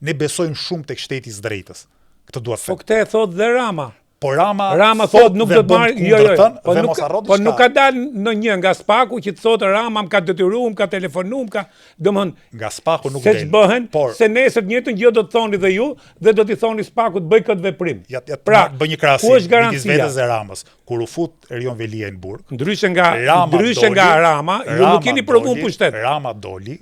ne besojmë shumë tek shteti I drejtës. Këtë dua të them. Po këtë e thot dhe Rama. Po Rama thot nuk do të marrë, po nuk ka dalë në një nga Spaku që të thotë Rama më ka detyruar, më ka telefonuar, më ka, domthon nga Spaku nuk del. Se bëhen, se nesër njëjtën gjë do të thoni dhe ju dhe do t'i thoni Spakut bëj këtë veprim. Pra, bëj një krahasim midis vetes dhe Ramës. Kur u fut Erion Velia në burg, ndryshe nga Rama, ju nuk keni provuar pushtet. Rama doli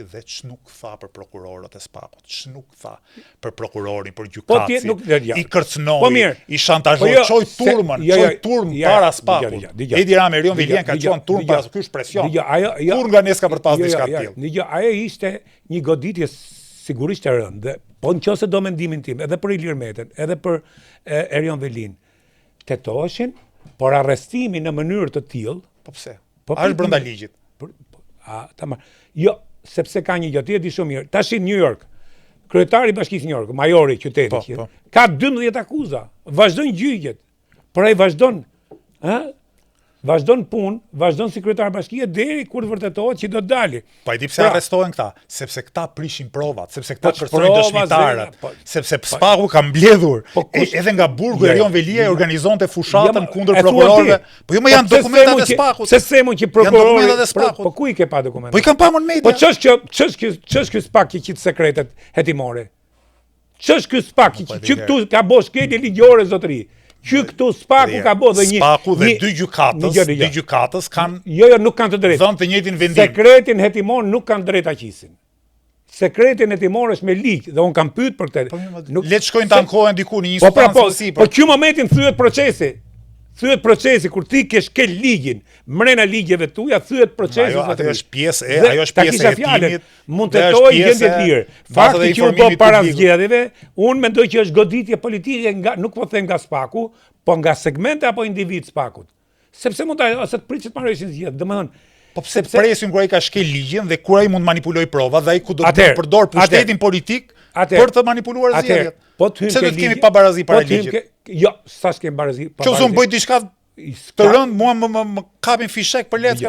dhe ç'nuk tha për prokurorët e Spakut, ç'nuk tha për prokurorin, për gjykatësin. I kërcënoi, I shantazhoi, çoi turmën para Spakut. Edi Rama Erion Velia ka çuar turm para, ky është presion. Kur nga neska për të pas diçka të tillë. Ajo ishte një goditje sigurisht e rëndë. Po nëse do mendimin tim, edhe për Ilir Metën, edhe për Erion Velin, tetoheshin, por arrestimi në mënyrë të tillë. Po pse? Është brenda ligjit. Tamam. Jo, sepse ka një gjë, ti e di shumë mirë. Tash në New York, kryetari I Bashkisë New York, majori I qytetit, ka 12 akuza. Vazhdojnë gjyqjet. Por ai vazhdon, vazhdon punë, vazhdon si kryetar bashkie deri kur vërtetohet që do të dalë. Po I di pse arrestohen këta, sepse këta prishin provat, sepse këta kërcojnë dëshmitarët, sepse Spaku ka mbledhur. Edhe nga burgu Erion Velia organizonte fushatën kundër prokurorëve. Po jo më janë dokumentat e Spakut. Se semon që prokurori, po ku I ke pa dokumentat? Po I kam pa në media. Po ç'është ky Spak që qitë sekretet hetimore? Ç'është ky Spak që këtu ka bosh këtë ligjore zotëri? Që këtu Spaku ka bërë dhe një... Spaku dhe dy gjykatës kanë... Jo, nuk kanë të drejtë. Dhënë të njëjtin vendim. Sekretin hetimor nuk kanë drejtë aqisin. Sekretin hetimor është me ligj dhe unë kam pyet për këtë. Le të shkojnë të ankohen diku në një instancë sipër. Po që momentin thyet procesi. Thyet procesi kur ti ke ligjin, mrena ligjeve tuaja thyet procesi. Ajo është pjesë e hetimit. Mund të jetojë gjendje të lirë. Fakti që u bë para zgjedhjeve, unë mendoj që është goditje politike nuk po them nga Spaku, po nga segmente apo individ Spakut. Sepse mund të pritet marrëveshjen zgjedhje. Domethënë, po pse presim kur ai ka shkel ligjin dhe kur ai mund të manipuloj prova dhe ai ku do të përdor pushtetin politik për të manipuluar zgjedhjet. Pse do të kemi pabarazi para ligjit? Jo, sa s'kem barazi. Qoftë unë bëj diçka të rëndë, mua më kapin fishek për letë.